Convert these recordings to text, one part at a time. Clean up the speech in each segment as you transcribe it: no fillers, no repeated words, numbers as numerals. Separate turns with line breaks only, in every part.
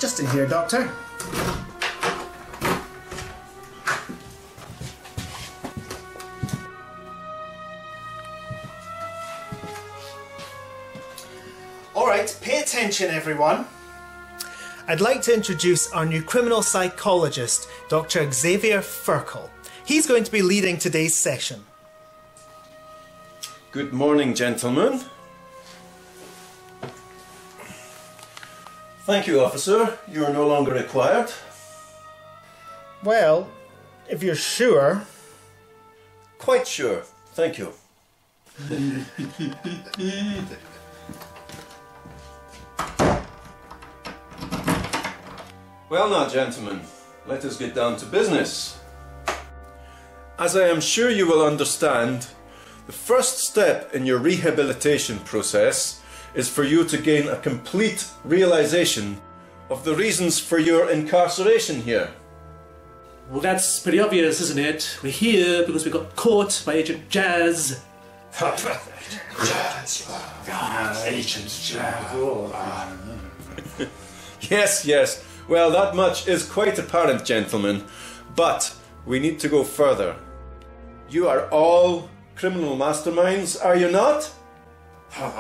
Just in here, Doctor. Alright, pay attention everyone. I'd like to introduce our new criminal psychologist, Dr. Xavier Ferkel. He's going to be leading today's session.
Good morning, gentlemen. Thank you, officer. You are no longer required.
Well, if you're sure.
Quite sure. Thank you. Well now, gentlemen, let us get down to business. As I am sure you will understand, the first step in your rehabilitation process is for you to gain a complete realization of the reasons for your incarceration here.
Well, that's pretty obvious, isn't it? We're here because we got caught by Agent Jazz.
Agent Jazz.
Yes, yes. Well, that much is quite apparent, gentlemen. But we need to go further. You are all criminal masterminds, are you not?
Of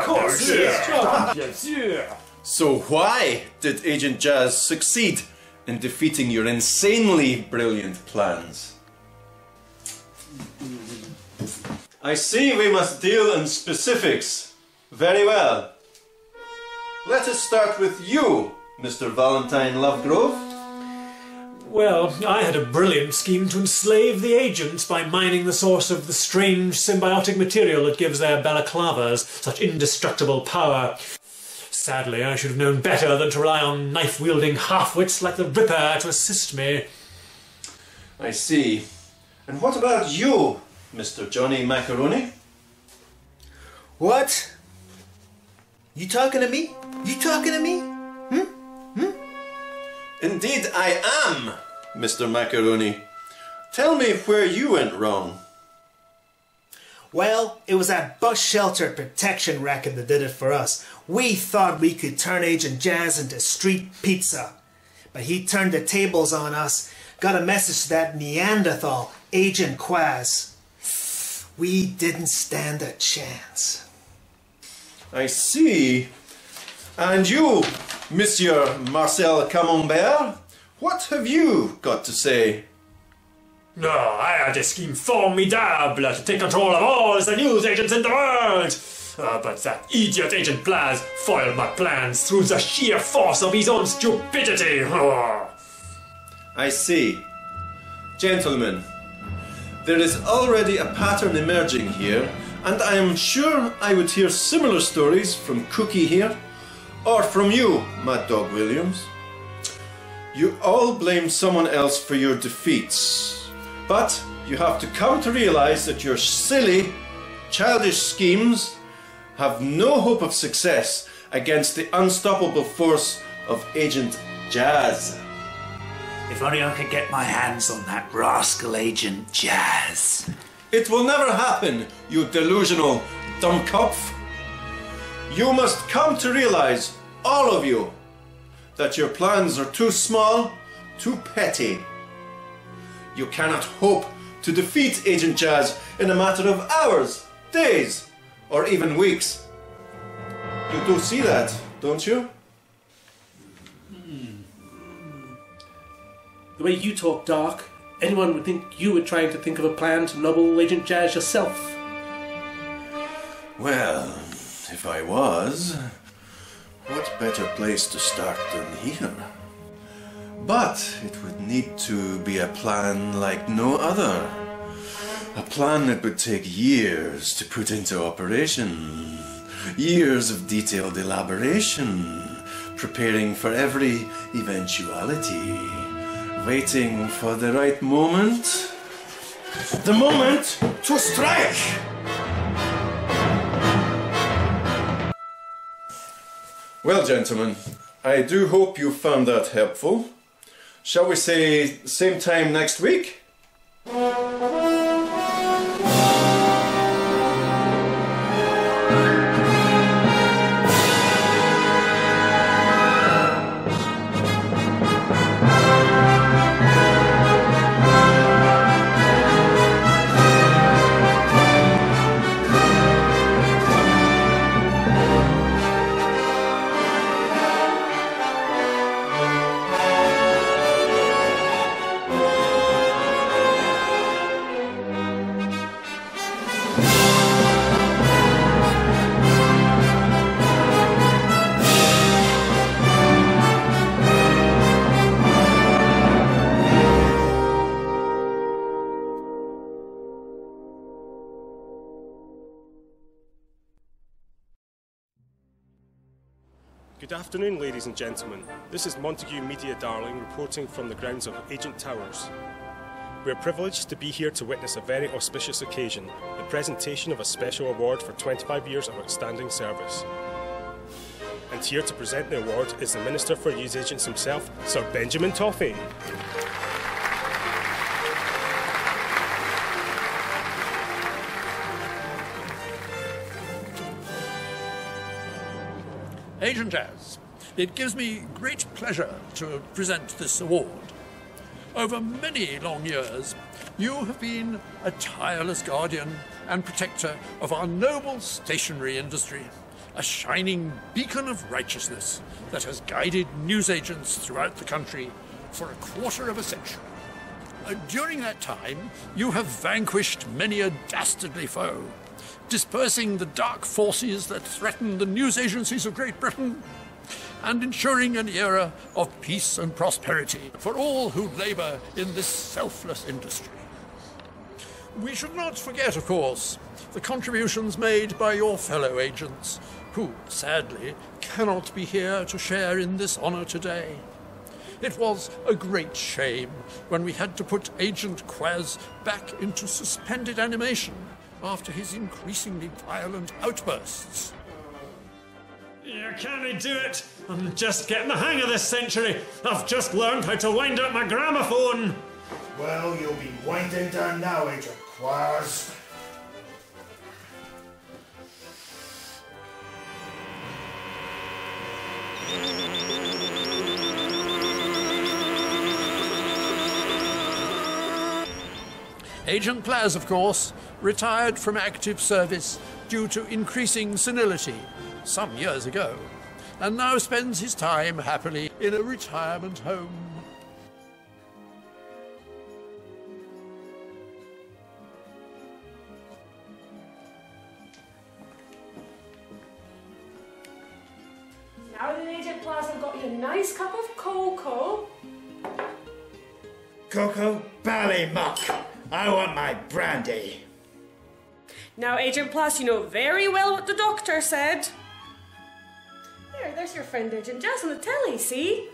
course, yeah.
So why did Agent Jazz succeed in defeating your insanely brilliant plans? I see we must deal in specifics. Very well. Let us start with you, Mr. Valentine Lovegrove.
Well, I had a brilliant scheme to enslave the agents by mining the source of the strange symbiotic material that gives their balaclavas such indestructible power. Sadly, I should have known better than to rely on knife-wielding half-wits like the Ripper to assist me.
I see. And what about you, Mr. Johnny Macaroni?
What? You talking to me? You talking to me?
Indeed I am, Mr. Macaroni. Tell me where you went wrong.
Well, it was that bus shelter protection racket that did it for us. We thought we could turn Agent Jazz into street pizza. But he turned the tables on us, got a message to that Neanderthal, Agent Quazz. We didn't stand a chance.
I see. And you, Monsieur Marcel Camembert, what have you got to say?
No, I had a scheme formidable to take control of all the news agents in the world. But that idiot Agent Plazz foiled my plans through the sheer force of his own stupidity.
I see. Gentlemen, there is already a pattern emerging here, and I am sure I would hear similar stories from Cookie here, or from you, Mad Dog Williams. You all blame someone else for your defeats, but you have to come to realize that your silly, childish schemes have no hope of success against the unstoppable force of Agent Jazz.
If only I could get my hands on that rascal Agent Jazz.
It will never happen, you delusional dummkopf. You must come to realize, all of you, that your plans are too small, too petty. You cannot hope to defeat Agent Jazz in a matter of hours, days, or even weeks. You do see that, don't you?
The way you talk, Doc, anyone would think you were trying to think of a plan to nobble Agent Jazz yourself.
Well, if I was, what better place to start than here? But it would need to be a plan like no other. A plan that would take years to put into operation. Years of detailed elaboration, preparing for every eventuality, waiting for the right moment. The moment to strike! Well, gentlemen, I do hope you found that helpful. Shall we say same time next week?
Good afternoon, ladies and gentlemen. This is Montague Media Darling reporting from the grounds of Agent Towers. We are privileged to be here to witness a very auspicious occasion, the presentation of a special award for 25 years of outstanding service. And here to present the award is the Minister for Newsagents himself, Sir Benjamin Toffey.
Agent Quazz, it gives me great pleasure to present this award. Over many long years, you have been a tireless guardian and protector of our noble stationery industry, a shining beacon of righteousness that has guided newsagents throughout the country for a quarter of a century. During that time, you have vanquished many a dastardly foe, dispersing the dark forces that threaten the news agencies of Great Britain, and ensuring an era of peace and prosperity for all who labour in this selfless industry. We should not forget, of course, the contributions made by your fellow agents, who, sadly, cannot be here to share in this honour today. It was a great shame when we had to put Agent Quazz back into suspended animation after his increasingly violent outbursts.
You can't do it! I'm just getting the hang of this century! I've just learned how to wind up my gramophone!
Well, you'll be winding down now, Agent Quazz.
Agent Plazz, of course, retired from active service due to increasing senility some years ago, and now spends his time happily in a retirement home.
Now then, Agent Plazz, I've got you a nice cup of cocoa.
Cocoa Ballymuck. I want my brandy.
Now, Agent Plazz, you know very well what the doctor said. There's your friend Agent Jazz on the telly, see?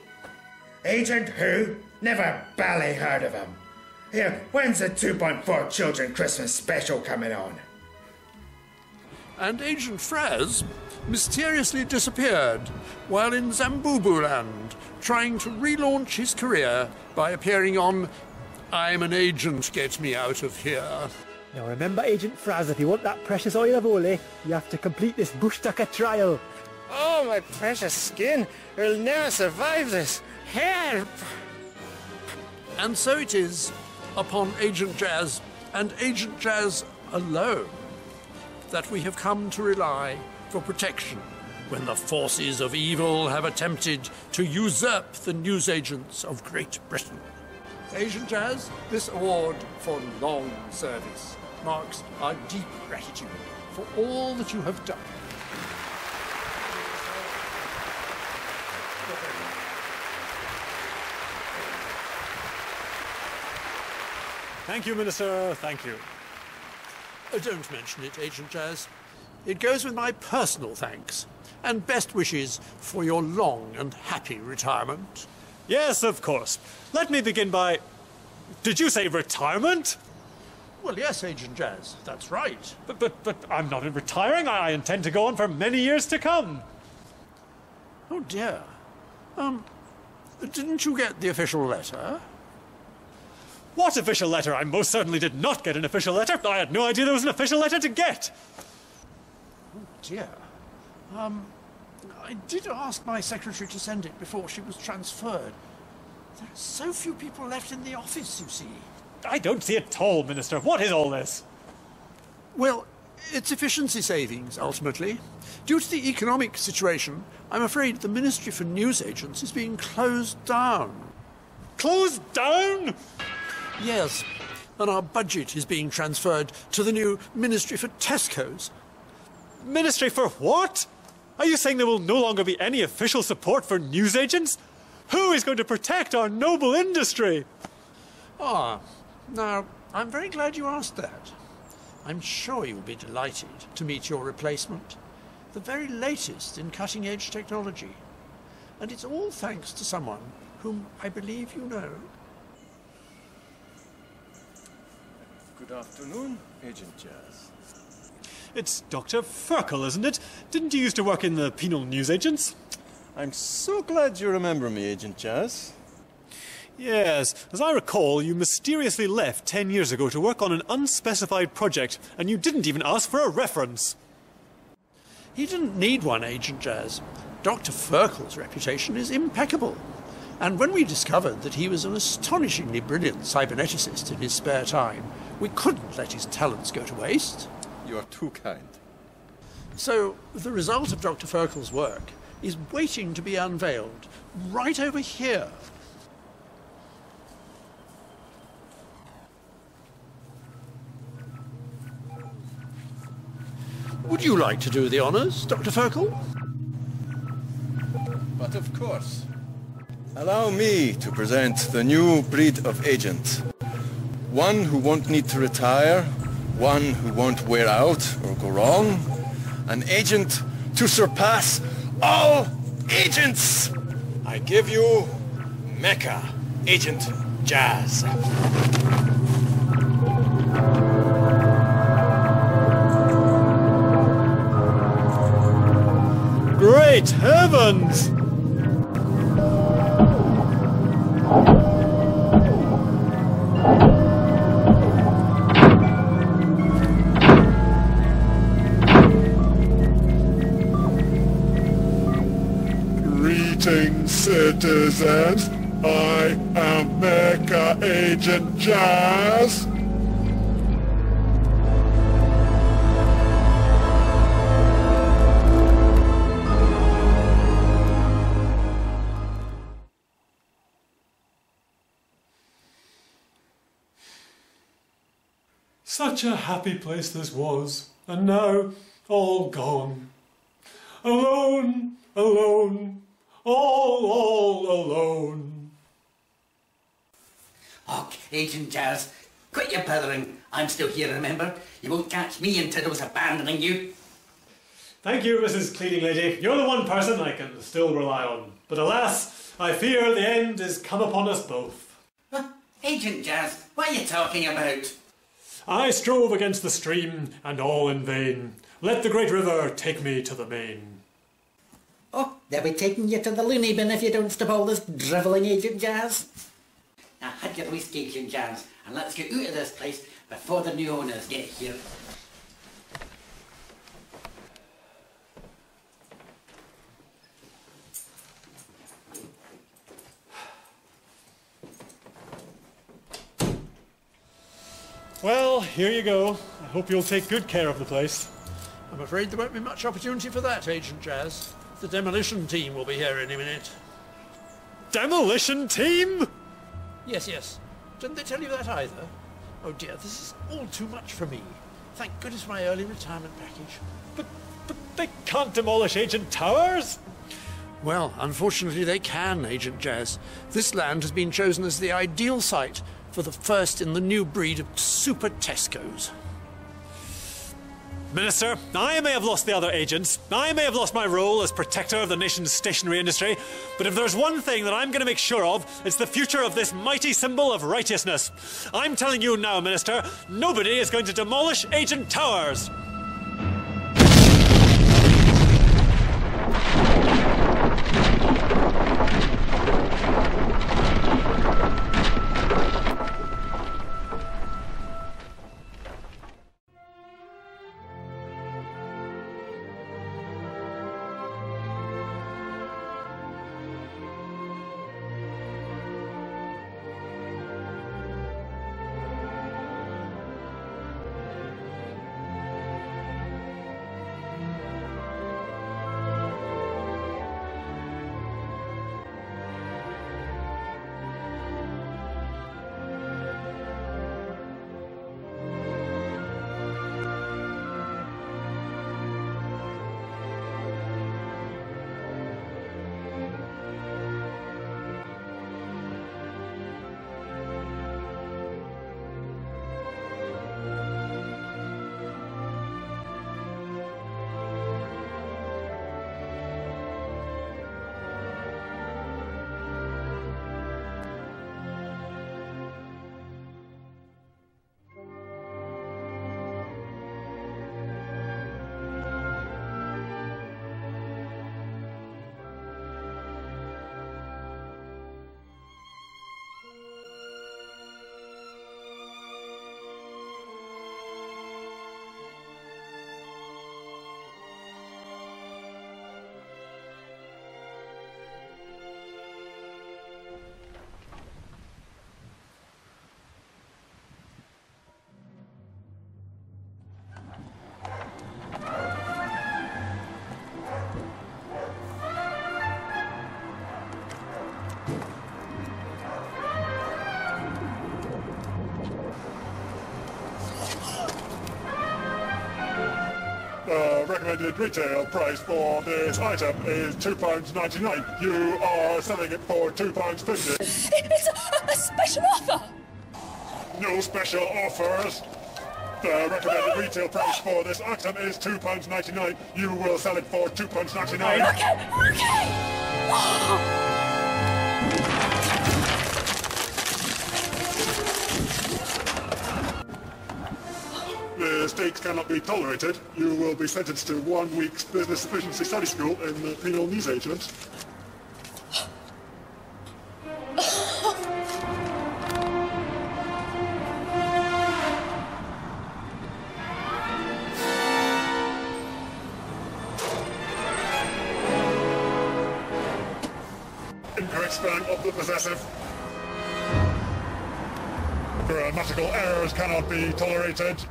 Agent who? Never bally heard of him. Here, when's the 2.4 Children Christmas special coming on?
And Agent Frazz mysteriously disappeared while in Zambubu Land, trying to relaunch his career by appearing on I'm an Agent, Get Me Out of Here.
Now remember, Agent Frazz, if you want that precious oil of ole, you have to complete this bush tucker trial.
Oh, my precious skin will never survive this. Help!
And so it is, upon Agent Jazz and Agent Jazz alone, that we have come to rely for protection when the forces of evil have attempted to usurp the newsagents of Great Britain. Agent Jazz, this award for long service marks our deep gratitude for all that you have done.
Thank you, Minister, thank you.
Don't mention it, Agent Jazz. It goes with my personal thanks and best wishes for your long and happy retirement.
Yes, of course. Let me begin by... Did you say retirement?
Well, yes, Agent Jazz, that's right.
But I'm not retiring. I intend to go on for many years to come.
Oh, dear. Didn't you get the official letter?
What official letter? I most certainly did not get an official letter. I had no idea there was an official letter to get.
Oh, dear. I did ask my secretary to send it before she was transferred. There are so few people left in the office, you see.
I don't see it at all, Minister. What is all this?
Well, it's efficiency savings, ultimately. Due to the economic situation, I'm afraid the Ministry for Newsagents is being closed down.
Closed down?
Yes, and our budget is being transferred to the new Ministry for Tesco's.
Ministry for what? Are you saying there will no longer be any official support for newsagents? Who is going to protect our noble industry?
Ah, now, I'm very glad you asked that. I'm sure you'll be delighted to meet your replacement, the very latest in cutting-edge technology. And it's all thanks to someone whom I believe you know.
Good afternoon, Agent Jazz.
It's Dr. Ferkel, isn't it? Didn't you used to work in the penal newsagents?
I'm so glad you remember me, Agent Jazz.
Yes, as I recall, you mysteriously left 10 years ago to work on an unspecified project, and you didn't even ask for a reference.
He didn't need one, Agent Jazz. Dr. Ferkel's reputation is impeccable. And when we discovered that he was an astonishingly brilliant cyberneticist in his spare time, we couldn't let his talents go to waste.
You are too kind.
So, the result of Dr. Ferkel's work is waiting to be unveiled right over here. Would you like to do the honours, Dr. Ferkel?
But of course. Allow me to present the new breed of agent. One who won't need to retire, one who won't wear out or go wrong. An agent to surpass all agents! I give you Mecha, Agent Jazz.
Great heavens!
Greetings, citizens. I am Mecha Agent Jazz.
Such a happy place this was, and now all gone. Alone, alone, all alone.
Oh, Agent Jazz, quit your bothering. I'm still here, remember? You won't catch me in Tiddles abandoning you.
Thank you, Mrs. Cleaning Lady. You're the one person I can still rely on. But alas, I fear the end is come upon us both.
Agent Jazz, what are you talking about?
I strove against the stream, and all in vain. Let the great river take me to the main.
Oh, they'll be taking you to the loony bin if you don't stop all this drivelling, Agent Jazz. Now, have your whiskey, Agent Jazz, and let's get out of this place before the new owners get here.
Well, here you go. I hope you'll take good care of the place.
I'm afraid there won't be much opportunity for that, Agent Jazz. The demolition team will be here any minute.
Demolition team?
Yes, yes. Didn't they tell you that either? Oh dear, this is all too much for me. Thank goodness for my early retirement package.
But they can't demolish Agent Towers?
Well, unfortunately they can, Agent Jazz. This land has been chosen as the ideal site for the first in the new breed of super Tesco's.
Minister, I may have lost the other agents, I may have lost my role as protector of the nation's stationery industry, but if there's one thing that I'm going to make sure of, it's the future of this mighty symbol of righteousness. I'm telling you now, Minister, nobody is going to demolish Agent Towers.
recommended retail price for this item is £2.99. You are selling it for £2.50.
It's a special offer!
No special offers. The recommended retail price for this item is £2.99. You will sell it for £2.99.
Okay!
Mistakes cannot be tolerated. You will be sentenced to 1 week's business efficiency study school in the penal newsagent. Incorrect spelling of the possessive. Grammatical errors cannot be tolerated.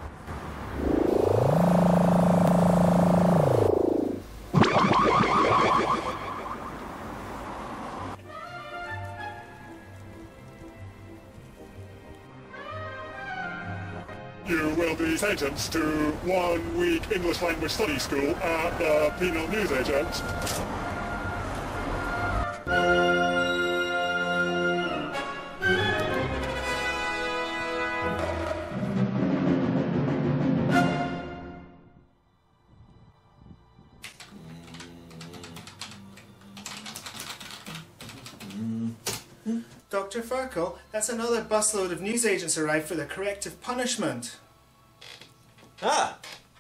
You will be sentenced to 1 week English language study school at the penal newsagent.
Dr. Farkle, that's another busload of newsagents arrived for the corrective punishment.
Ah,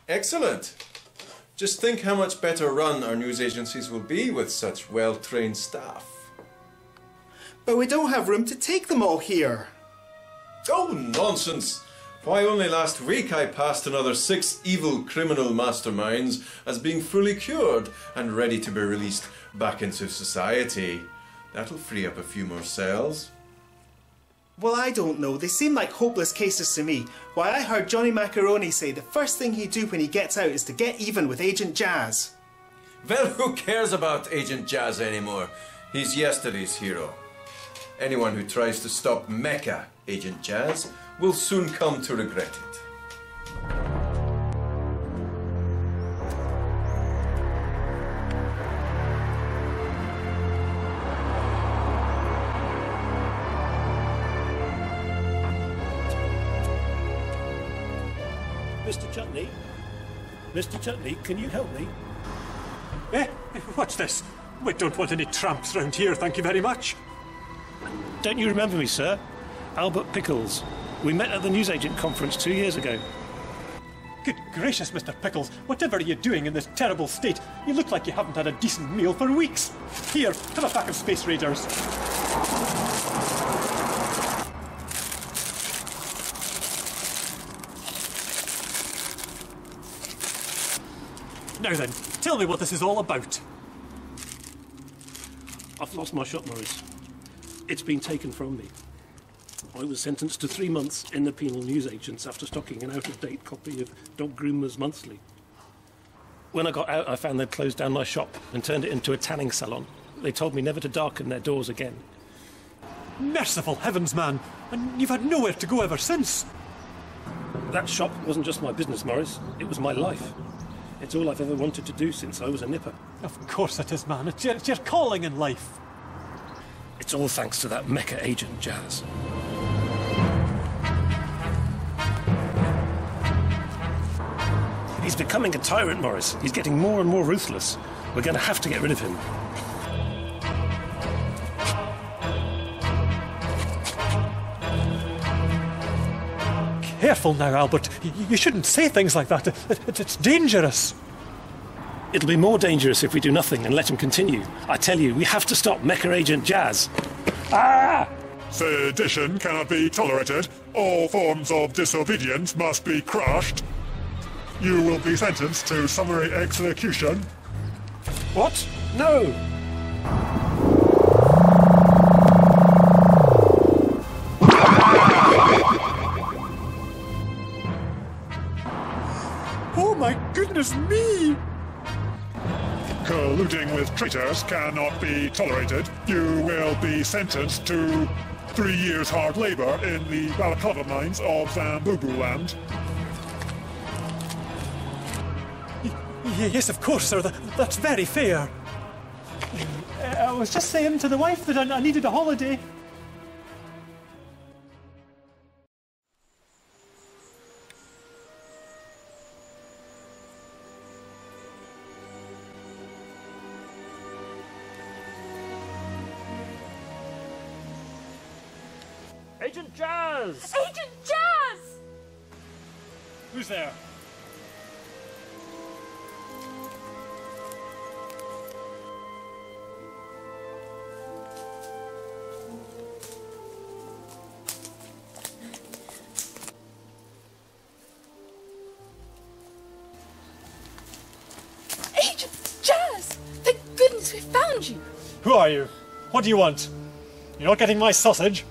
excellent. Just think how much better run our news agencies will be with such well-trained staff.
But we don't have room to take them all here.
Oh, nonsense! Why, only last week I passed another 6 evil criminal masterminds as being fully cured and ready to be released back into society. That'll free up a few more cells.
Well, I don't know. They seem like hopeless cases to me. Why, I heard Johnny Macaroni say the first thing he'd do when he gets out is to get even with Agent Jazz.
Well, who cares about Agent Jazz anymore? He's yesterday's hero. Anyone who tries to stop Mecha Agent Jazz will soon come to regret it.
Mr. Chutney? Mr. Chutney, can you help me?
What's this? We don't want any tramps round here, thank you very much.
Don't you remember me, sir? Albert Pickles. We met at the newsagent conference 2 years ago.
Good gracious, Mr. Pickles, whatever are you doing in this terrible state? You look like you haven't had a decent meal for weeks. Here, have a pack of Space Raiders. Now then, tell me what this is all about.
I've lost my shop, Morris. It's been taken from me. I was sentenced to 3 months in the penal newsagents after stocking an out-of-date copy of Dog Groomer's Monthly. When I got out, I found they'd closed down my shop and turned it into a tanning salon. They told me never to darken their doors again.
Merciful heavens, man! And you've had nowhere to go ever since.
That shop wasn't just my business, Morris. It was my life. It's all I've ever wanted to do since I was a nipper.
Of course it is, man. It's your calling in life.
It's all thanks to that Mecha Agent Jazz. He's becoming a tyrant, Morris. He's getting more and more ruthless. We're going to have to get rid of him.
Careful now, Albert. You shouldn't say things like that. It's dangerous.
It'll be more dangerous if we do nothing and let him continue. I tell you, we have to stop Mecha Agent Jazz. Ah!
Sedition cannot be tolerated. All forms of disobedience must be crushed. You will be sentenced to summary execution.
What? No!
Oh my goodness me!
Colluding with traitors cannot be tolerated. You will be sentenced to 3 years hard labor in the Balaclava mines of Zambubu land.
Yes, of course, sir. That's very fair. I was just saying to the wife that I needed a holiday.
Agent Jazz!
Agent Jazz!
Who's there?
Agent Jazz! Thank goodness we found you!
Who are you? What do you want? You're not getting my sausage.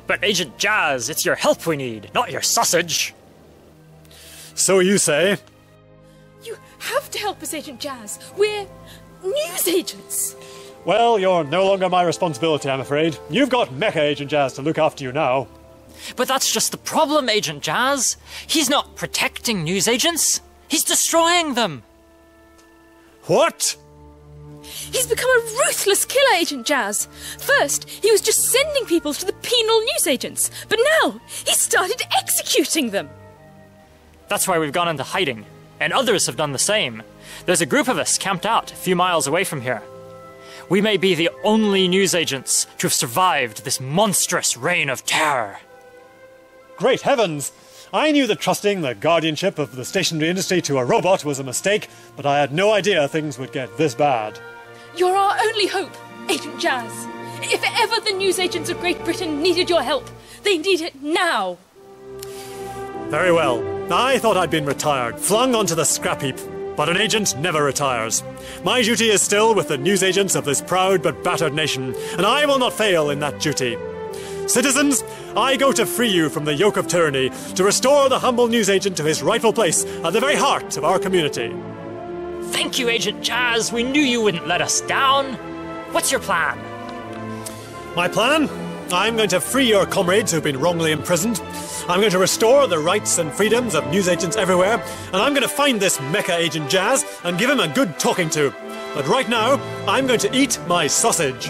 But Agent Jazz, it's your help we need, not your sausage.
So you say?
You have to help us, Agent Jazz. We're news agents.
Well, you're no longer my responsibility, I'm afraid. You've got Mecha Agent Jazz to look after you now.
But that's just the problem, Agent Jazz. He's not protecting news agents. He's destroying them.
What?
He's become a ruthless killer, Agent Jazz. First, he was just sending people to the penal news agents, but now he's started executing them.
That's why we've gone into hiding, and others have done the same. There's a group of us camped out a few miles away from here. We may be the only news agents to have survived this monstrous reign of terror.
Great heavens! I knew that trusting the guardianship of the stationery industry to a robot was a mistake, but I had no idea things would get this bad.
You're our only hope, Agent Jazz. If ever the news agents of Great Britain needed your help, they need it now.
Very well. I thought I'd been retired, flung onto the scrap heap. But an agent never retires. My duty is still with the news agents of this proud but battered nation, and I will not fail in that duty. Citizens, I go to free you from the yoke of tyranny, to restore the humble news agent to his rightful place at the very heart of our community.
Thank you, Agent Jazz. We knew you wouldn't let us down. What's your plan?
My plan? I'm going to free your comrades who've been wrongly imprisoned. I'm going to restore the rights and freedoms of news agents everywhere, and I'm going to find this Mecha Agent Jazz and give him a good talking to. But right now, I'm going to eat my sausage.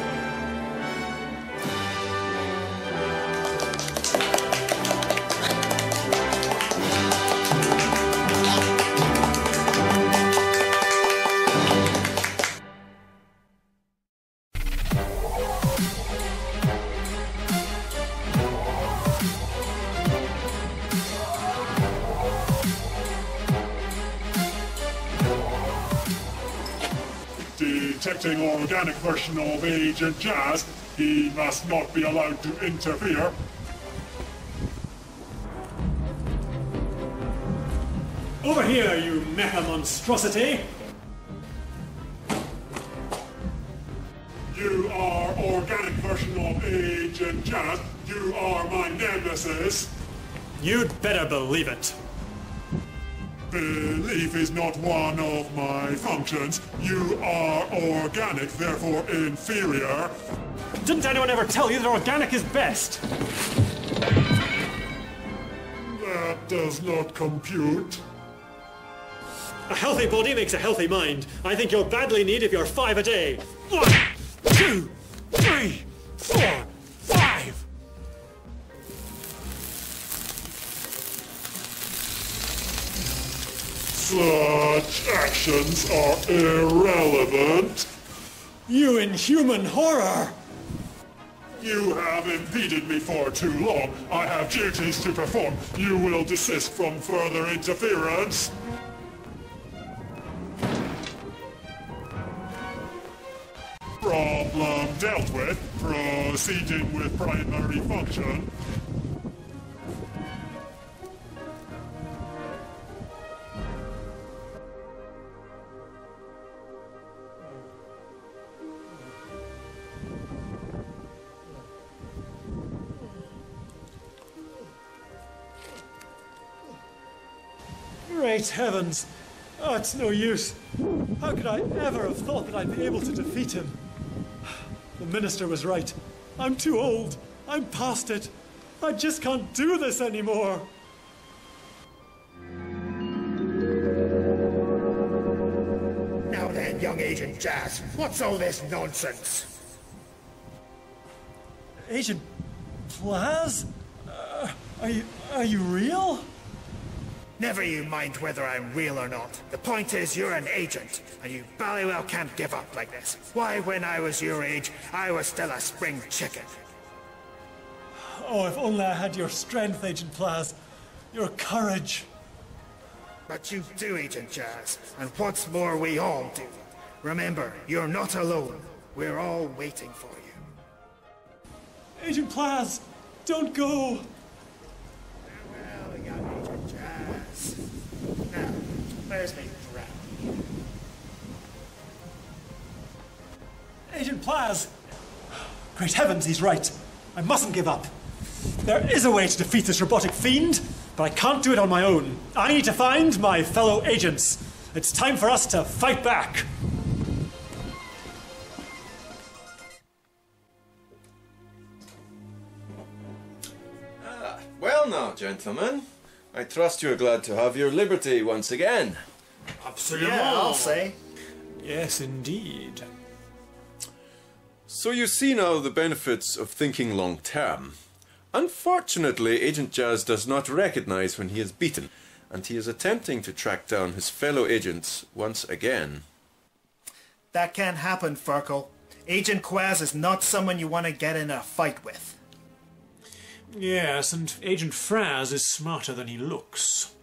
Detecting organic version of Agent Jazz, he must not be allowed to interfere.
Over here, you mecha monstrosity!
You are organic version of Agent Jazz. You are my nemesis.
You'd better believe it.
Belief is not one of my functions. You are organic, therefore inferior.
Didn't anyone ever tell you that organic is best?
That does not compute.
A healthy body makes a healthy mind. I think you'll badly in need of your 5 a day.
1, 2, 3, 4, 5. Such actions are irrelevant.
You inhuman horror!
You have impeded me for too long. I have duties to perform. You will desist from further interference. Problem dealt with. Proceeding with primary function.
Great heavens! Oh, it's no use. How could I ever have thought that I'd be able to defeat him? The minister was right. I'm too old. I'm past it. I just can't do this anymore.
Agent Jazz, what's all this nonsense?
Agent Plazz? Are you real?
Never you mind whether I'm real or not. The point is you're an agent, and you ballywell can't give up like this. Why, when I was your age, I was still a spring chicken.
Oh, if only I had your strength, Agent Plazz. Your courage.
But you do, Agent Jazz, and what's more, we all do. Remember, you're not alone. We're all waiting for you.
Agent Plazz, don't go.
Farewell, young Agent Jazz. Now, where's me brownie?
Agent Plazz! Great heavens, he's right. I mustn't give up. There is a way to defeat this robotic fiend, but I can't do it on my own. I need to find my fellow agents. It's time for us to fight back.
Well now, gentlemen, I trust you're glad to have your liberty once again.
Absolutely.
Yeah, I'll say.
Yes, indeed.
So you see now the benefits of thinking long term. Unfortunately, Agent Jazz does not recognize when he is beaten, and he is attempting to track down his fellow agents once again.
That can't happen, Furkle. Agent Quazz is not someone you want to get in a fight with.
Yes, and Agent Frazz is smarter than he looks.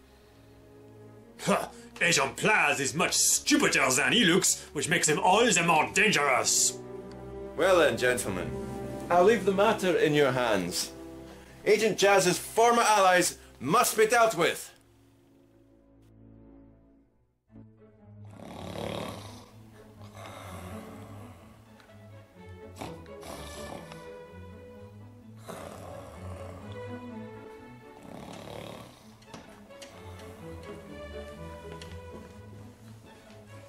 Agent Plazz is much stupider than he looks, which makes him all the more dangerous.
Well then, gentlemen, I'll leave the matter in your hands. Agent Jazz's former allies must be dealt with.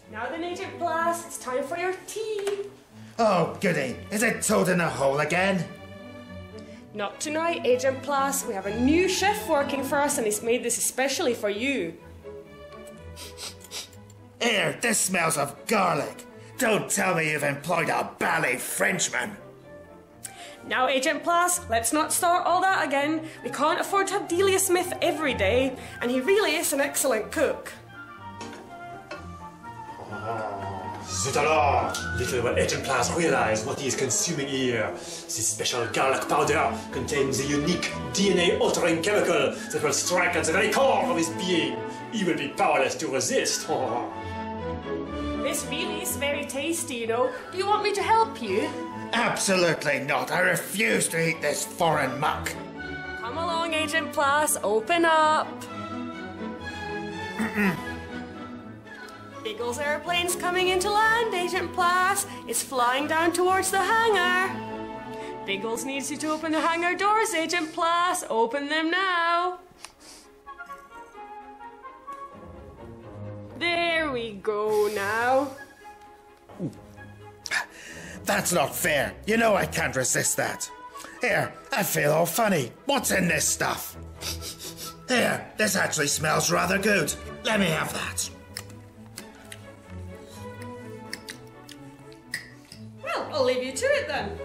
Now then, Agent Plazz, it's time for your tea.
Oh, goody. Is it Toad in the hole again?
Not tonight, Agent Plazz. We have a new chef working for us and he's made this especially for you.
Here, this smells of garlic. Don't tell me you've employed a bally Frenchman.
Now, Agent Plazz, let's not start all that again. We can't afford to have Delia Smith every day, and he really is an excellent cook.
Zut alors! Little will Agent Plazz realize what he is consuming here. This special garlic powder contains a unique DNA-altering chemical that will strike at the very core of his being. He will be powerless to resist.
This really is very tasty, you know. Do you want me to help you?
Absolutely not. I refuse to eat this foreign muck.
Come along, Agent Plazz. Open up. Biggles airplane's coming into land, Agent Plazz. It's flying down towards the hangar. Biggles needs you to open the hangar doors, Agent Plazz. Open them now. There we go now.
That's not fair. You know I can't resist that. Here, I feel all funny. What's in this stuff? Here, this actually smells rather good. Let me have that.
Well, I'll leave you to it then.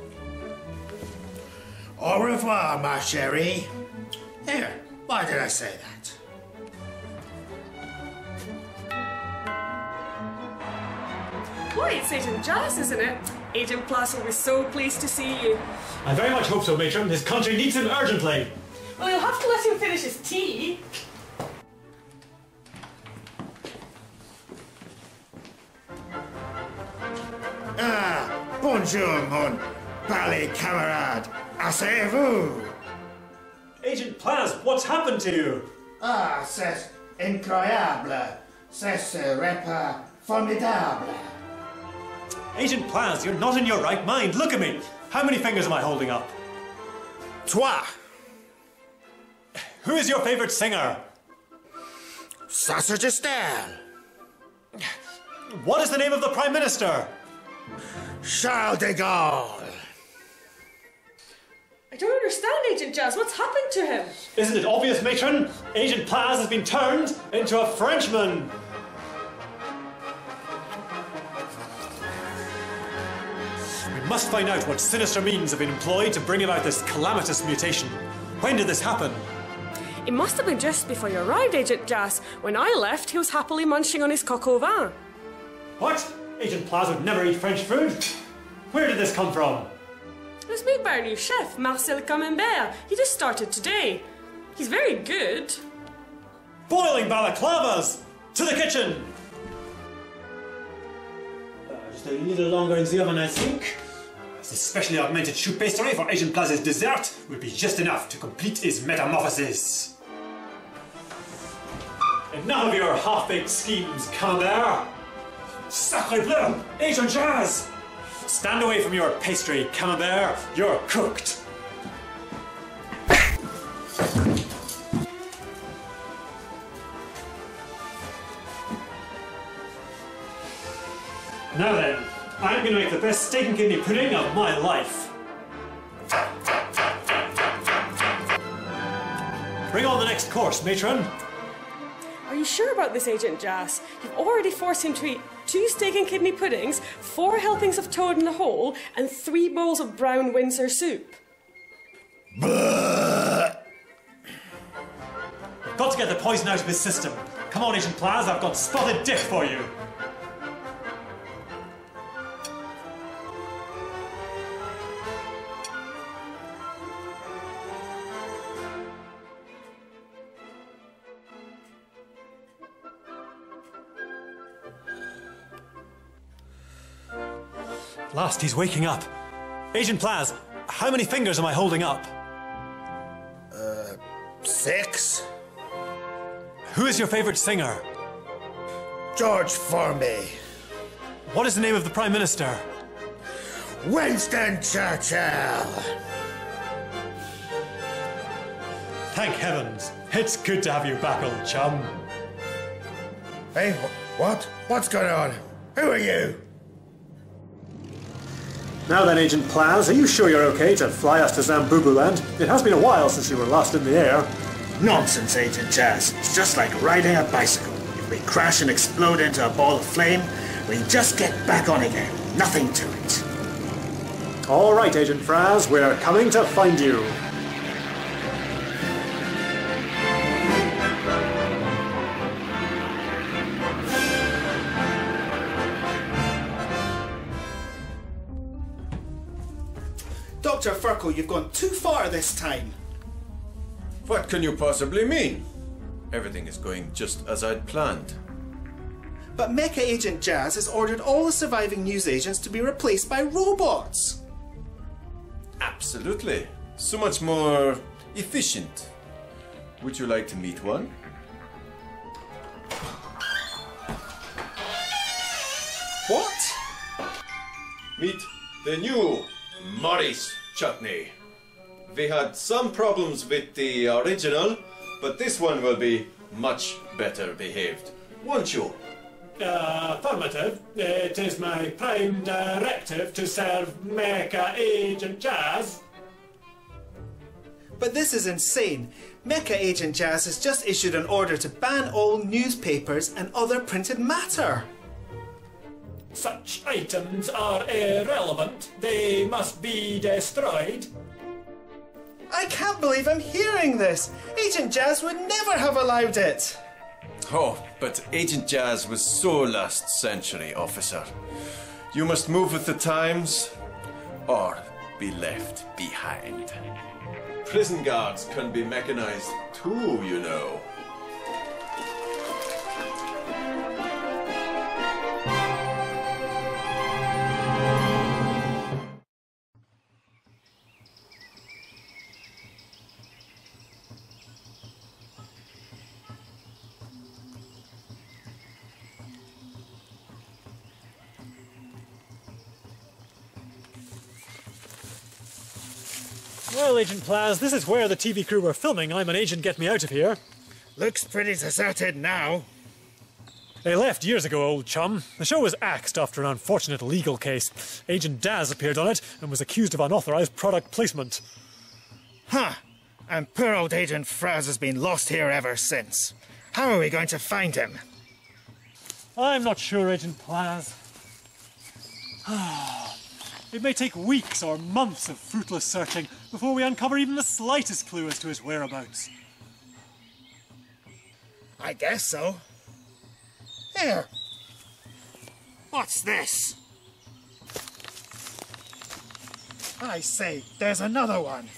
Au revoir, ma chérie. Here, why did I say that?
Boy, it's Agent Jazz, isn't it? Agent Plazz will be so pleased to see you.
I very much hope so, Matron. His country needs him urgently.
Well, you'll have to let him finish his tea.
Ah, bonjour, mon bally camarade. Asseyez-vous.
Agent Plazz, what's happened to you?
Ah, c'est incroyable. C'est serait formidable.
Agent Plazz, you're not in your right mind. Look at me. How many fingers am I holding up?
Toi.
Who is your favorite singer?
Sausage Estelle.
What is the name of the Prime Minister?
Charles de Gaulle.
I don't understand, Agent Jazz. What's happened to him?
Isn't it obvious, Matron? Agent Plazz has been turned into a Frenchman. must find out what sinister means have been employed to bring about this calamitous mutation. When did this happen?
It must have been just before you arrived, Agent Jas. When I left, he was happily munching on his coq au vin.
What? Agent Plazz would never eat French food? Where did this come from?
It was made by our new chef, Marcel Camembert. He just started today. He's very good.
Boiling balaclavas! To the kitchen! Just a little longer in the oven, I think. This specially augmented choux pastry for Agent Plazz's dessert will be just enough to complete his metamorphosis. Enough of your half-baked schemes, Camembert! Sacre bleu! Agent Quazz! Stand away from your pastry, Camembert. You're cooked. Now then, I'm going to make the best steak and kidney pudding of my life. Bring on the next course, matron.
Are you sure about this, Agent Jas? You've already forced him to eat 2 steak and kidney puddings, 4 helpings of toad in the hole, and 3 bowls of brown Windsor soup.
Got to get the poison out of his system. Come on, Agent Plazz, I've got spotted dick for you. At last, he's waking up. Agent Plazz, how many fingers am I holding up?
6.
Who is your favourite singer?
George Formby.
What is the name of the Prime Minister?
Winston Churchill.
Thank heavens. It's good to have you back, old chum.
Hey, what? What's going on? Who are you?
Now then, Agent Plazz, are you sure you're okay to fly us to Zambubuland? It has been a while since you were last in the air.
Nonsense, Agent Quazz. It's just like riding a bicycle. If we crash and explode into a ball of flame, we just get back on again. Nothing to it.
All right, Agent Frazz, we're coming to find you.
Dr. Furkle, you've gone too far this time.
What can you possibly mean? Everything is going just as I'd planned.
But Mecha Agent Quazz has ordered all the surviving newsagents to be replaced by robots.
Absolutely. So much more efficient. Would you like to meet one?
What?
Meet the new Morris chutney. We had some problems with the original, but this one will be much better behaved. Won't you?
Affirmative. It is my prime directive to serve Mecha Agent Quazz.
But this is insane. Mecha Agent Quazz has just issued an order to ban all newspapers and other printed matter.
Such items are irrelevant. They must be destroyed.
I can't believe I'm hearing this. Agent Quazz would never have allowed it.
Oh, but Agent Quazz was so last century, officer. You must move with the times, or be left behind. Prison guards can be mechanized too, you know.
Well, Agent Plazz, this is where the TV crew were filming I'm an Agent Get Me Out of Here.
Looks pretty deserted now.
They left years ago, old chum. The show was axed after an unfortunate legal case. Agent Daz appeared on it and was accused of unauthorised product placement.
Huh. And poor old Agent Frazz has been lost here ever since. How are we going to find him?
I'm not sure, Agent Plazz. It may take weeks or months of fruitless searching before we uncover even the slightest clue as to his whereabouts.
I guess so. Here. What's this? I say, there's another one.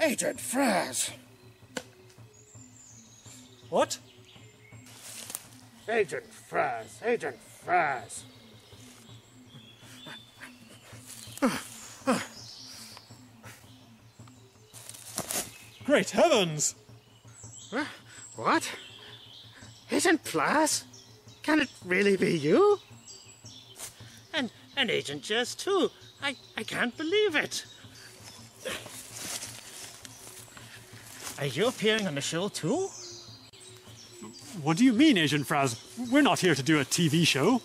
Agent Frazz!
What?
Agent Frazz! Agent Frazz!
Great heavens!
What? Agent Plazz? Can it really be you? And Agent Jazz too. I can't believe it. Are you appearing on the show too?
What do you mean, Agent Frazz? We're not here to do a TV show.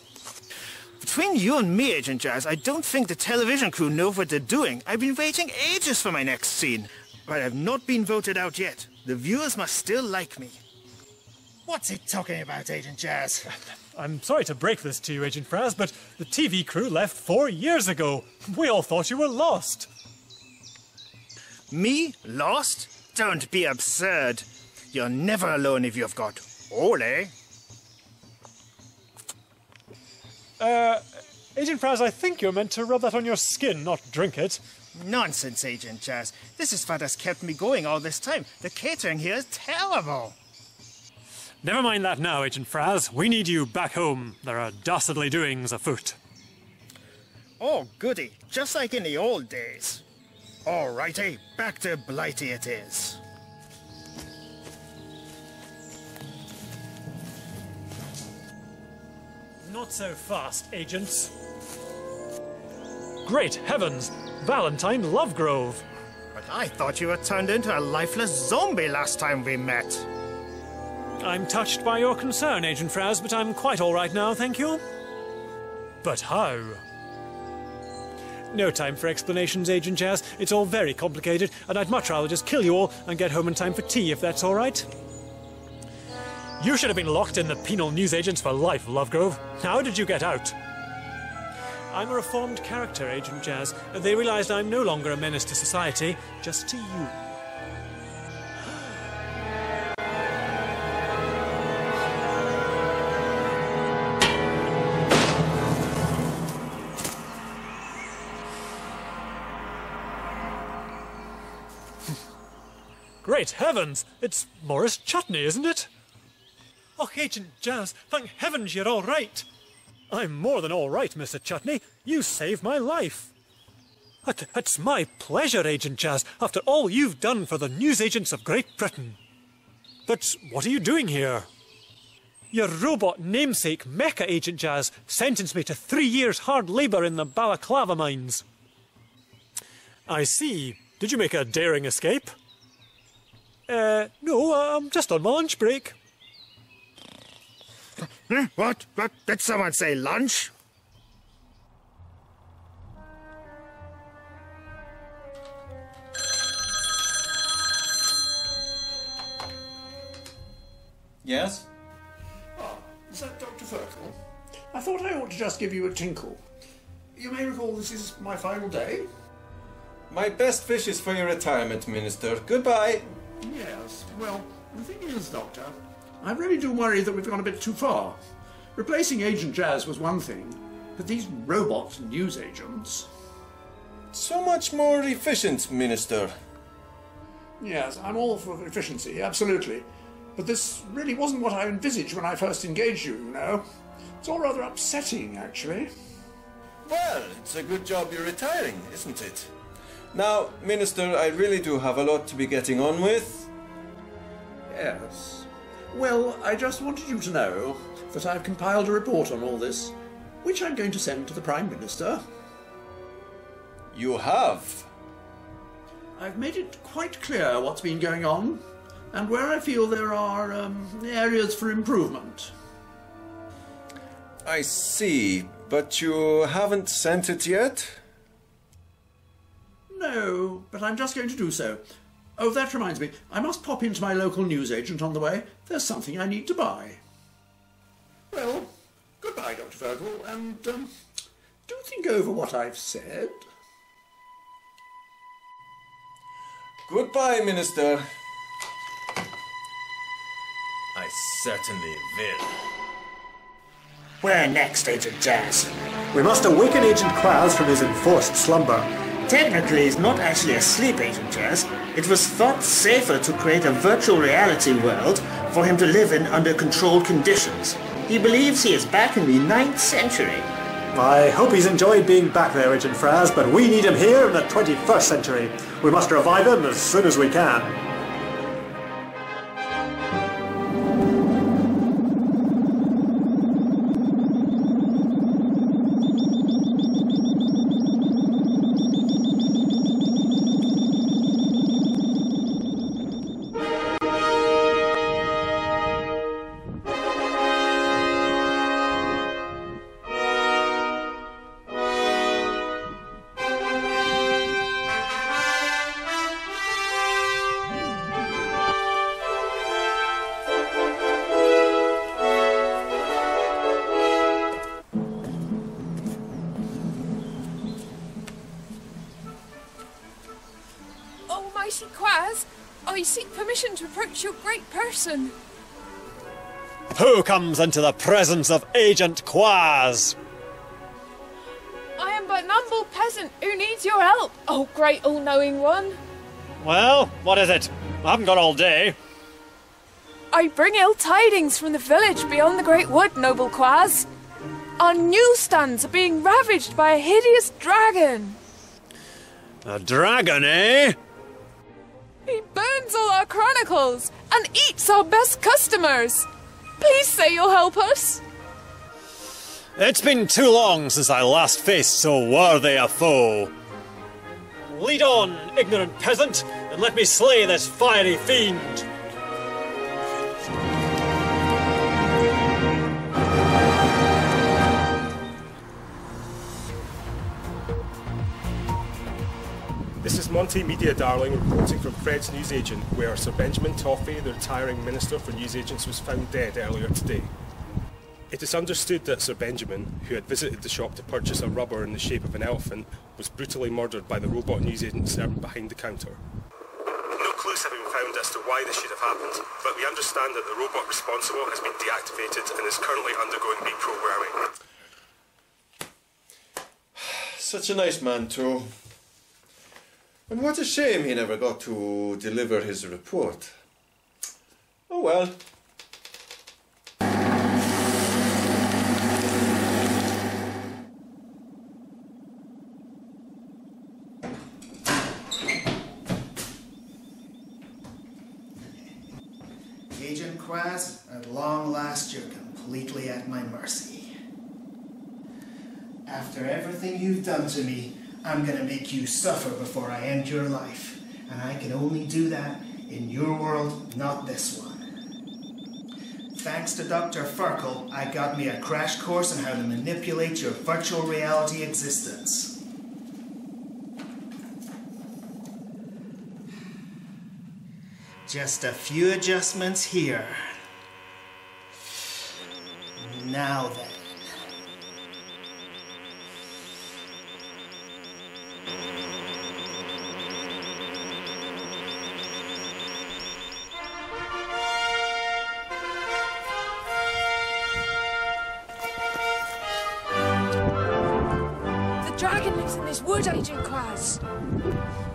Between you and me, Agent Jazz, I don't think the television crew know what they're doing. I've been waiting ages for my next scene, but I've not been voted out yet. The viewers must still like me. What's he talking about, Agent Jazz?
I'm sorry to break this to you, Agent Frazz, but the TV crew left 4 years ago. We all thought you were lost.
Me? Lost? Don't be absurd. You're never alone if you've got Ole.
Agent Frazz, I think you're meant to rub that on your skin, not drink it.
Nonsense, Agent Jazz. This is what has kept me going all this time. The catering here is terrible.
Never mind that now, Agent Frazz. We need you back home. There are dastardly doings afoot.
Oh, goody. Just like in the old days. All righty, back to Blighty it is.
Not so fast, agents. Great heavens! Valentine Lovegrove!
But I thought you were turned into a lifeless zombie last time we met.
I'm touched by your concern, Agent Frazz, but I'm quite all right now, thank you. But how? No time for explanations, Agent Jazz. It's all very complicated, and I'd much rather just kill you all and get home in time for tea, if that's all right. You should have been locked in the penal newsagents for life, Lovegrove. How did you get out? I'm a reformed character, Agent Jazz. They realised I'm no longer a menace to society, just to you. Great heavens! It's Morris Chutney, isn't it? Oh, Agent Jazz, thank heavens you're all right. I'm more than all right, Mr. Chutney. You saved my life. It's my pleasure, Agent Jazz, after all you've done for the newsagents of Great Britain. But what are you doing here? Your robot namesake, Mecha, Agent Jazz, sentenced me to 3 years hard labour in the Balaclava mines. I see. Did you make a daring escape? No, I'm just on my lunch break.
What? What? Did someone say lunch?
Yes?
Ah, is that Dr. Ferkel? I thought I ought to just give you a tinkle. You may recall this is my final day.
My best wishes for your retirement, Minister. Goodbye.
Yes, well, the thing is, Doctor, I really do worry that we've gone a bit too far. Replacing Agent Jazz was one thing, but these robot newsagents...
So much more efficient, Minister.
Yes, I'm all for efficiency, absolutely. But this really wasn't what I envisaged when I first engaged you, you know. It's all rather upsetting, actually.
Well, it's a good job you're retiring, isn't it? Now, Minister, I really do have a lot to be getting on with.
Yes. Well, I just wanted you to know that I've compiled a report on all this, which I'm going to send to the Prime Minister.
You have?
I've made it quite clear what's been going on. and where I feel there are areas for improvement.
I see, but you haven't sent it yet?
No, but I'm just going to do so. Oh, that reminds me, I must pop into my local newsagent on the way. There's something I need to buy. Well, goodbye, Dr. Fergal, and do think over what I've said.
Goodbye, Minister. I certainly will.
Where next, Agent Jazz?
We must awaken Agent Quazz from his enforced slumber.
Technically, he's not actually asleep, Agent Jazz. It was thought safer to create a virtual reality world for him to live in under controlled conditions. He believes he is back in the 9th century.
I hope he's enjoyed being back there, Agent Frazz, but we need him here in the 21st century. We must revive him as soon as we can.
Mighty Quazz, I seek permission to approach your great person.
Who comes into the presence of Agent Quazz?
I am but an humble peasant who needs your help, oh great all-knowing one.
Well, what is it? I haven't got all day.
I bring ill tidings from the village beyond the great wood, noble Quazz. Our newsstands are being ravaged by a hideous dragon.
A dragon, eh?
He burns all our chronicles and eats our best customers. Please say you'll help us.
It's been too long since I last faced so worthy a foe. Lead on, ignorant peasant, and let me slay this fiery fiend.
This is Monty Media Darling reporting from Fred's newsagent, where Sir Benjamin Toffey, the retiring Minister for Newsagents, was found dead earlier today. It is understood that Sir Benjamin, who had visited the shop to purchase a rubber in the shape of an elephant, was brutally murdered by the robot newsagent servant behind the counter. No clues have been found as to why this should have happened, but we understand that the robot responsible has been deactivated and is currently undergoing reprogramming.
Such a nice man, too. And what a shame he never got to deliver his report. Oh well.
Agent Quazz, at long last you're completely at my mercy. After everything you've done to me, I'm gonna make you suffer before I end your life. And I can only do that in your world, not this one. Thanks to Dr. Fergal, I got me a crash course on how to manipulate your virtual reality existence. Just a few adjustments here. Now then.
Wood, Agent Quazz.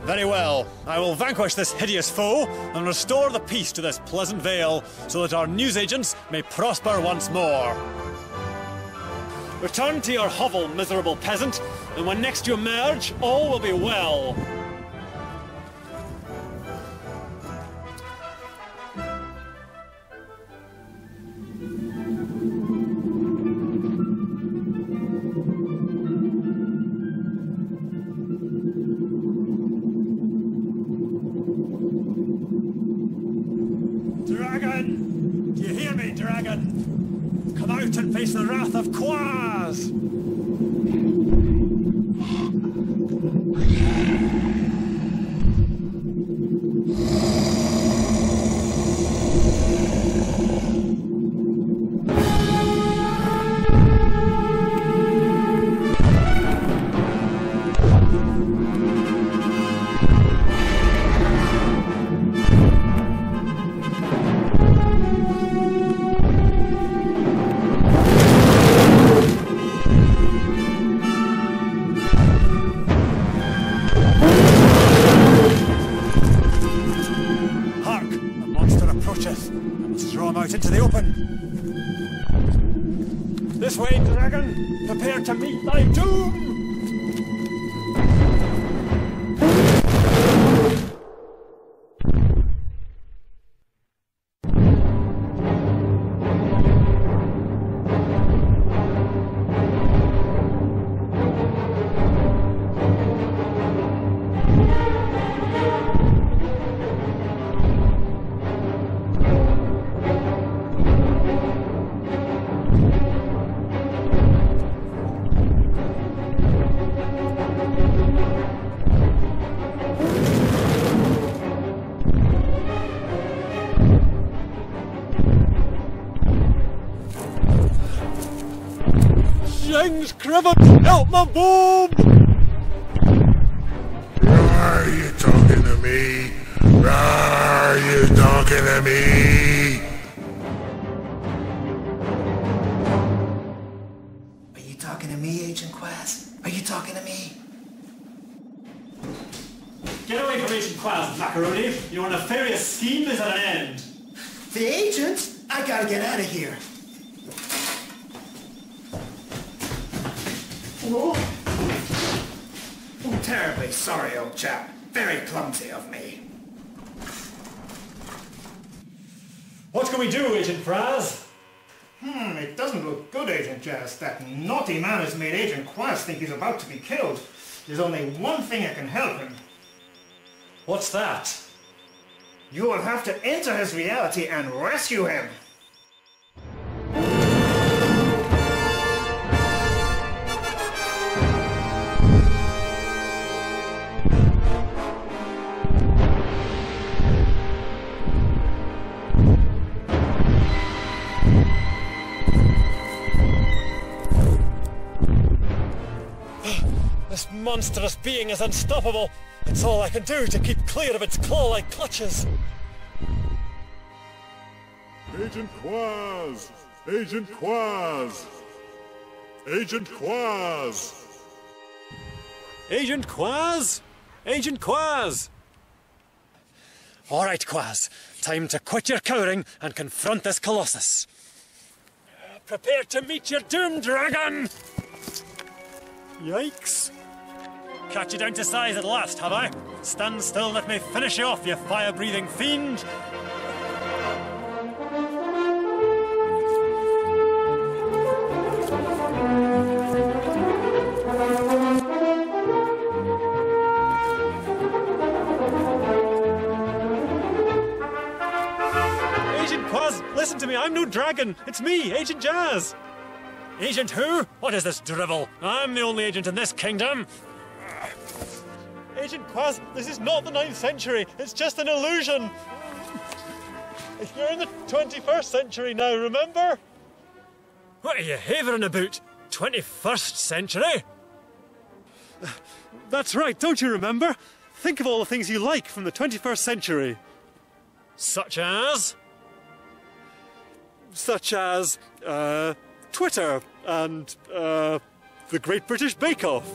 Very well. I will vanquish this hideous foe and restore the peace to this pleasant vale so that our newsagents may prosper once more. Return to your hovel, miserable peasant, and when next you emerge, all will be well. out and face the wrath of Quazz! Into the open. This way, dragon! Prepare to meet thy doom! Help my boom!
Are you talking to me? Are you talking to me?
Are you talking to me, Agent Quazz? Are you talking to me?
Get away from Agent Quazz, macaroni! Your nefarious scheme is at an end!
The agent? I gotta get out of here. Oh. I'm terribly sorry, old chap. Very clumsy of me.
What can we do, Agent Frazz?
It doesn't look good, Agent Jazz. That naughty man has made Agent Quazz think he's about to be killed. There's only one thing that can help him.
What's that?
You will have to enter his reality and rescue him.
This monstrous being is unstoppable. It's all I can do to keep clear of its claw-like clutches.
Agent Quazz! Agent Quazz! Agent Quazz!
Agent Quazz! Agent Quazz! All right, Quazz. Time to quit your cowering and confront this colossus. Prepare to meet your doom, dragon! Yikes. Cut you down to size at last, have I? Stand still, let me finish you off, you fire-breathing fiend! Agent Quazz, listen to me, I'm no dragon! It's me, Agent Jazz! Agent who? What is this drivel? I'm the only agent in this kingdom! Agent Quazz, this is not the 9th century. It's just an illusion. You're in the 21st century now, remember? What are you havering about? 21st century? That's right, don't you remember? Think of all the things you like from the 21st century. Such as? Such as, Twitter and, the Great British Bake Off.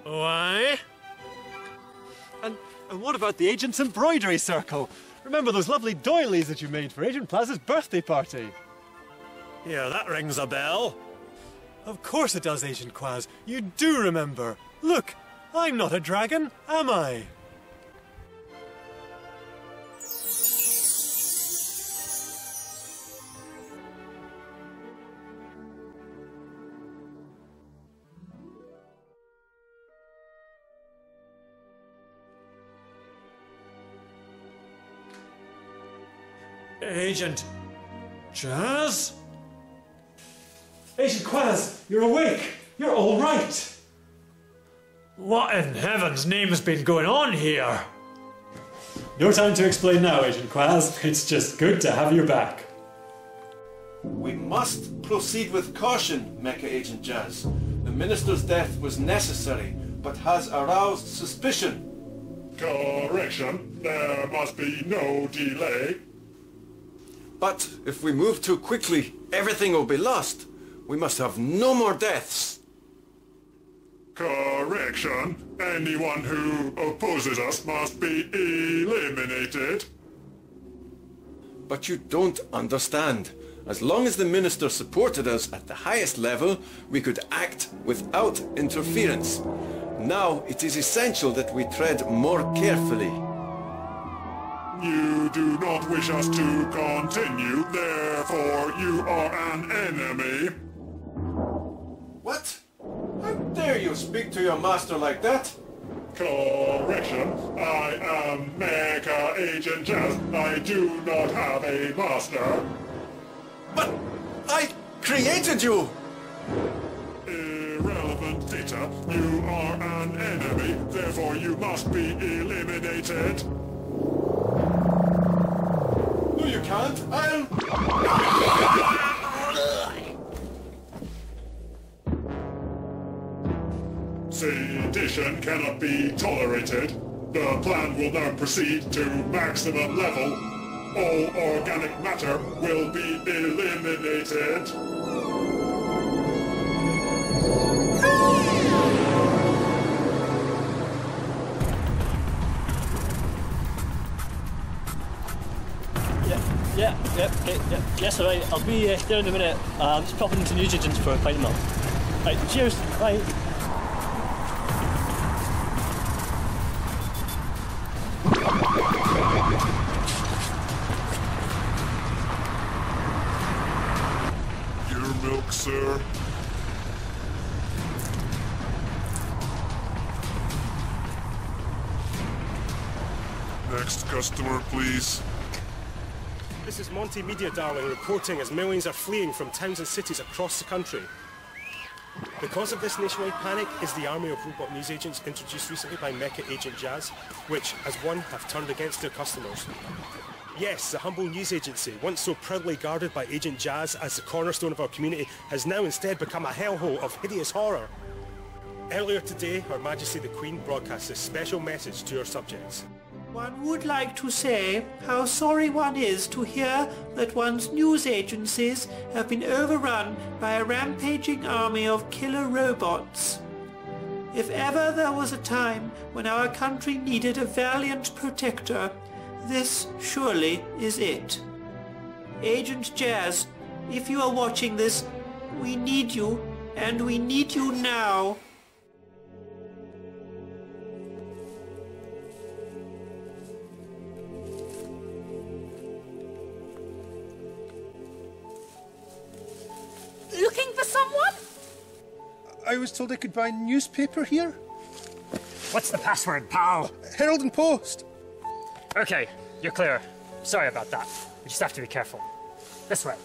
Why? And what about the Agent's Embroidery Circle? Remember those lovely doilies that you made for Agent Plazz's birthday party? Yeah, that rings a bell. Of course it does, Agent Quazz. You do remember. Look, I'm not a dragon, am I? Agent Jazz?
Agent Quazz, you're awake! You're all right! What in heaven's name has been going on here? No time to explain now, Agent Quazz. It's just good to have you back.
We must proceed with caution, Mecha Agent Jazz. The Minister's death was necessary, but has aroused suspicion.
Correction. There must be no delay.
But if we move too quickly, everything will be lost. We must have no more deaths.
Correction. Anyone who opposes us must be eliminated.
But you don't understand. As long as the Minister supported us at the highest level, we could act without interference. Now it is essential that we tread more carefully.
You do not wish us to continue, therefore you are an enemy.
What? How dare you speak to your master like that?
Correction. I am Mecha Agent Jazz. I do not have a master.
But I created you!
Irrelevant data. You are an enemy, therefore you must be eliminated.
No, you can't. I'll...
Sedition cannot be tolerated. The plan will now proceed to maximum level. All organic matter will be eliminated.
Yes, alright. I'll be there in a minute. I'm just popping into news agents for a pint of milk. Right, cheers. Bye.
Your milk, sir. Next customer, please.
This is Multimedia Darling reporting as millions are fleeing from towns and cities across the country. The cause of this nationwide panic is the army of robot newsagents introduced recently by Mecha Agent Jazz, which, as one, have turned against their customers. Yes, the humble news agency, once so proudly guarded by Agent Jazz as the cornerstone of our community, has now instead become a hellhole of hideous horror. Earlier today, Her Majesty the Queen broadcast this special message to her subjects.
One would like to say how sorry one is to hear that one's news agencies have been overrun by a rampaging army of killer robots. If ever there was a time when our country needed a valiant protector, this surely is it. Agent Jazz, if you are watching this, we need you, and we need you now.
Looking for someone?
I was told I could buy newspaper here.
What's the password, pal?
Herald and Post.
Okay, you're clear. Sorry about that. We just have to be careful. This way.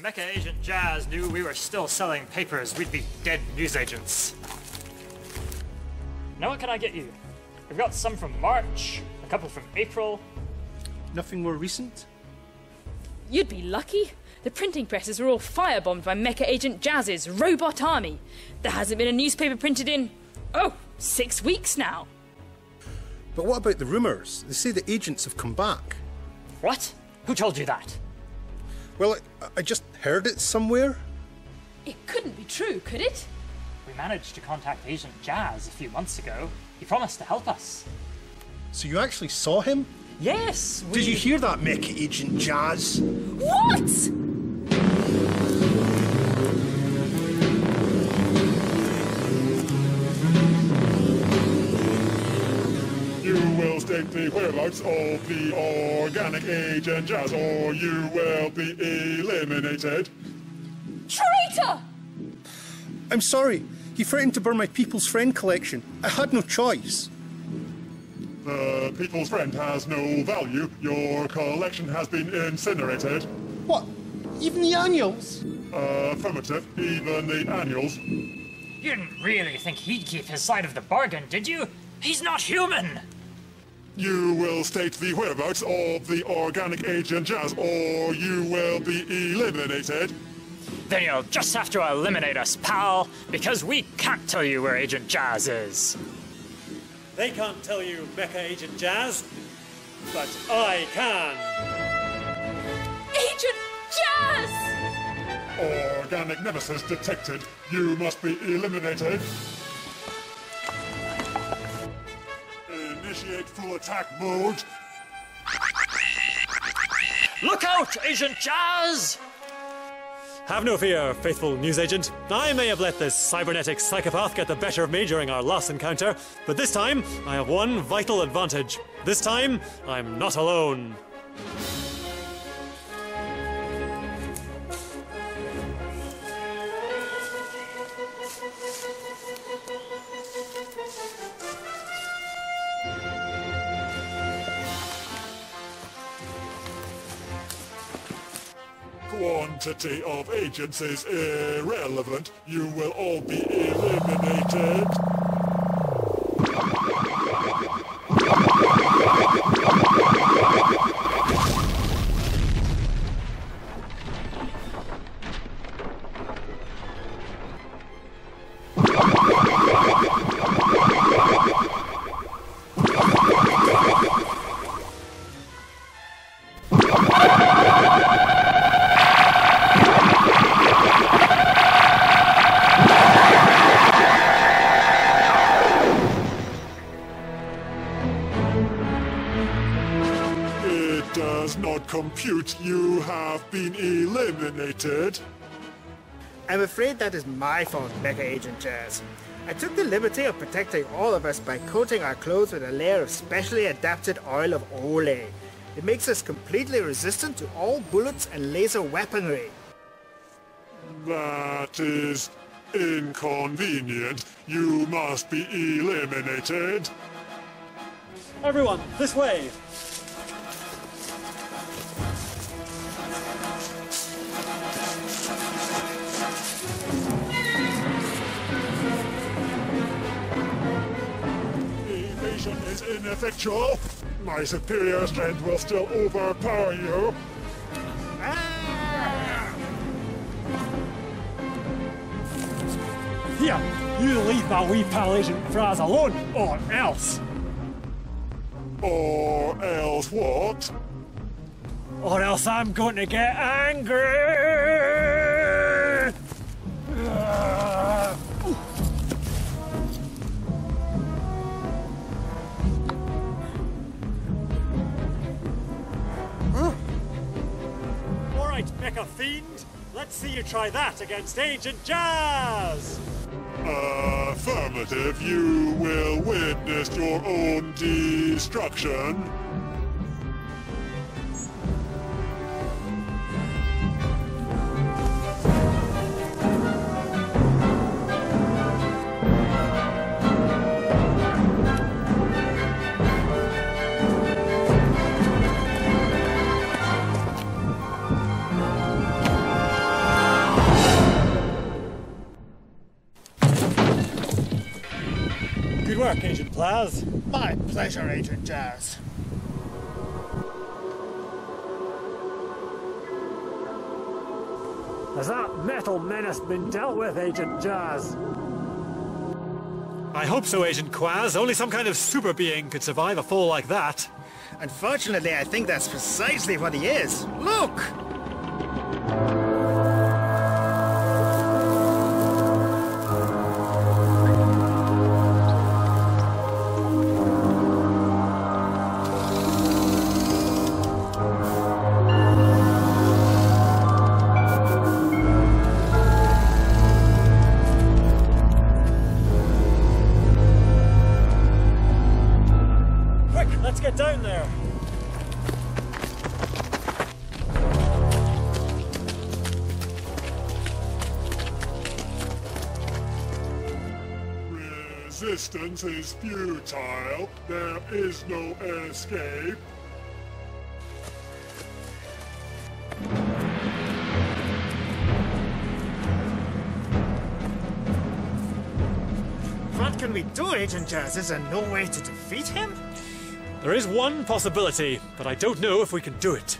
Mecha Agent Jazz knew we were still selling papers, we'd be dead newsagents. Now what can I get you? We've got some from March, a couple from April.
Nothing more recent?
You'd be lucky. The printing presses were all firebombed by Mecha Agent Jazz's robot army. There hasn't been a newspaper printed in, 6 weeks now.
But what about the rumours? They say the agents have come back.
What? Who told you that?
Well, I just heard it somewhere.
It couldn't be true, could it?
We managed to contact Agent Jazz a few months ago. He promised to help us.
So you actually saw him?
Yes,
Did you hear that, Mecha Agent Jazz?
What?
You will state the whereabouts of the organic Agent Jazz, or you will be eliminated.
Traitor!
I'm sorry. He threatened to burn my People's Friend collection. I had no choice.
The People's Friend has no value. Your collection has been incinerated.
What? Even the annuals?
Affirmative. Even the annuals.
You didn't really think he'd keep his side of the bargain, did you? He's not human!
You will state the whereabouts of the organic Agent Jazz, or you will be eliminated.
Then you'll just have to eliminate us, pal, because we can't tell you where Agent Jazz is.
They can't tell you, Mecha Agent Jazz, but I can.
Agent Jazz!
Organic nemesis detected. You must be eliminated. Initiate full attack mode.
Look out, Agent Jazz!
Have no fear, faithful news agent. I may have let this cybernetic psychopath get the better of me during our last encounter, but this time I have one vital advantage. This time, I'm not alone.
Quantity of agents is irrelevant. You will all be eliminated. Compute, you have been eliminated.
I'm afraid that is my fault, Mecha Agent Jazz. I took the liberty of protecting all of us by coating our clothes with a layer of specially adapted oil of Ole. It makes us completely resistant to all bullets and laser weaponry.
That is inconvenient. You must be eliminated.
Everyone, this way!
Is ineffectual. My superior strength will still overpower you.
Here, you leave my wee pal Agent Frazz alone, or else.
Or else what?
Or else I'm going to get angry! Mecha Fiend, let's see you try that against Agent Jazz!
Affirmative, you will witness your own destruction.
Good work, Agent Plazz.
My pleasure, Agent Jazz.
Has that metal menace been dealt with, Agent Jazz? I hope so, Agent Quazz. Only some kind of super being could survive a fall like that.
Unfortunately, I think that's precisely what he is. Look!
get down there.
Resistance is futile. There is no escape.
What can we do, Agent Jazz? Is there no way to defeat him?
There is one possibility, but I don't know if we can do it.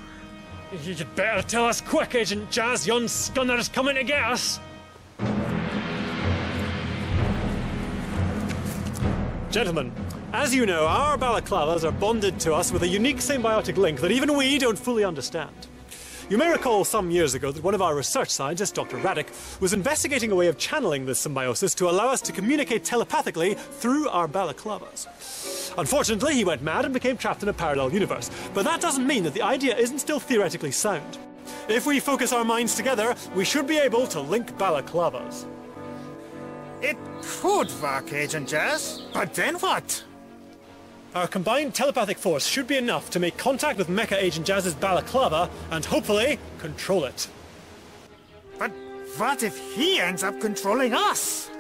You'd better tell us quick, Agent Jazz. Yon scunner's coming to get us. Gentlemen, as you know, our balaclavas are bonded to us with a unique symbiotic link that even we don't fully understand. You may recall some years ago that one of our research scientists, Dr. Raddick, was investigating a way of channeling this symbiosis to allow us to communicate telepathically through our balaclavas. Unfortunately, he went mad and became trapped in a parallel universe, but that doesn't mean that the idea isn't still theoretically sound. If we focus our minds together, we should be able to link balaclavas.
It could work, Agent Jazz, but then what?
Our combined telepathic force should be enough to make contact with Mecha Agent Jazz's balaclava and hopefully control it.
But what if he ends up controlling us?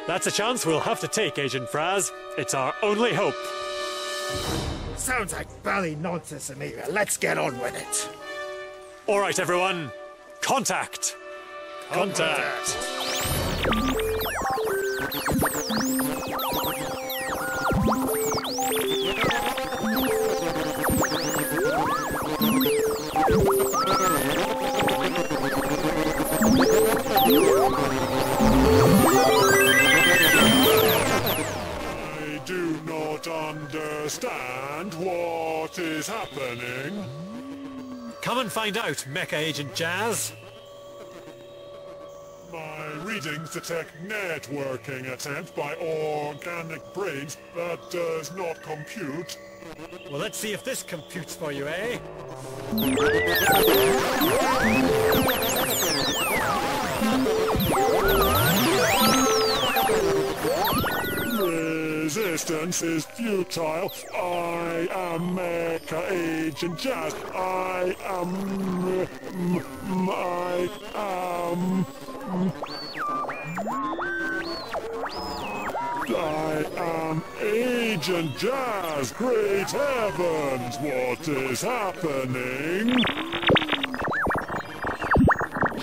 That's a chance we'll have to take, Agent Frazz. It's our only hope.
Sounds like bally nonsense, Amelia. Let's get on with it.
All right, everyone. Contact. Contact.
I do not understand what is happening.
Come and find out, Mecha Agent Jazz.
My readings detect networking attempt by organic brains. That does not compute.
Well, let's see if this computes for you, eh?
Resistance is futile. I am Mecha Agent Jazz. I am Agent Jazz. Great heavens, what is happening?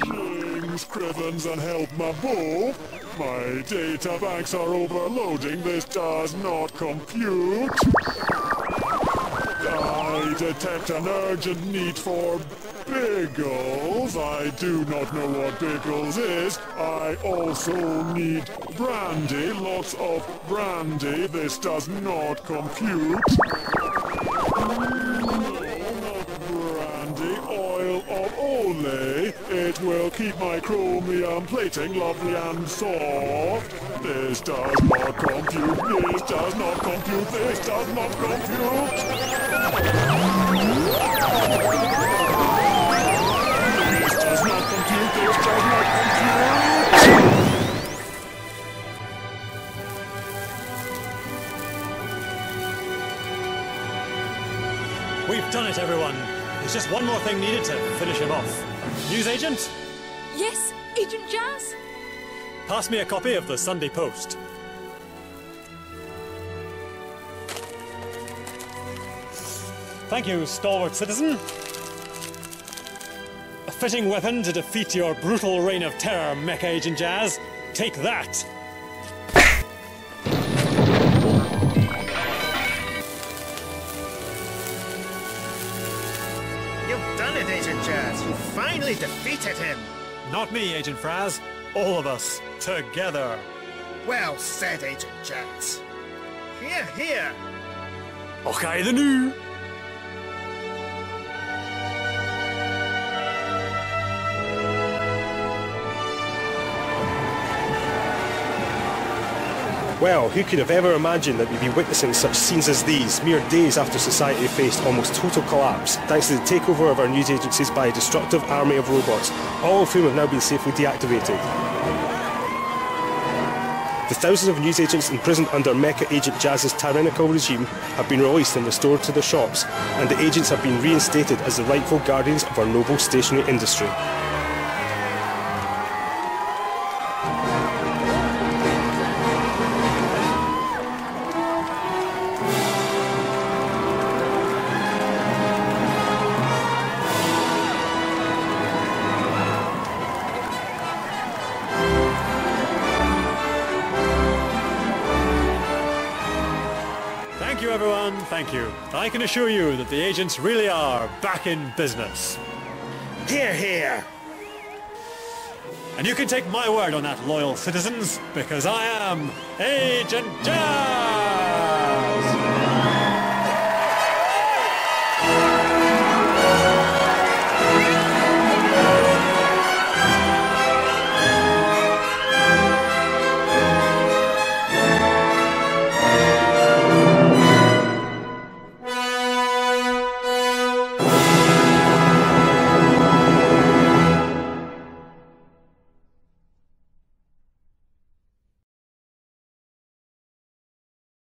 James Crivens and help my bull. My data banks are overloading. This does not compute. I detect an urgent need for Biggles. I do not know what Biggles is. I also need brandy. Lots of brandy. This does not compute. Brandy, oil of ole. It will keep my chromium plating lovely and soft. This does not compute. This does not compute. This does not compute. This does not compute. This does not compute.
We've done it, everyone. There's just one more thing needed to finish him off. News agent?
Yes, Agent Jazz?
Pass me a copy of the Sunday Post. Thank you, stalwart citizen. A fitting weapon to defeat your brutal reign of terror, Mecha Agent Jazz. Take that!
You've done it, Agent Jazz. You finally defeated him.
Not me, Agent Frazz. All of us. Together.
Well said, Agent Jazz. Here, here.
Okay, the new.
Well, who could have ever imagined that we'd be witnessing such scenes as these, mere days after society faced almost total collapse, thanks to the takeover of our news agencies by a destructive army of robots, all of whom have now been safely deactivated. The thousands of newsagents imprisoned under Mecha Agent Jazz's tyrannical regime have been released and restored to their shops, and the agents have been reinstated as the rightful guardians of our noble stationery industry.
Thank you, everyone. Thank you. I can assure you that the agents really are back in business.
Hear, hear.
And you can take my word on that, loyal citizens, because I am Agent Jazz!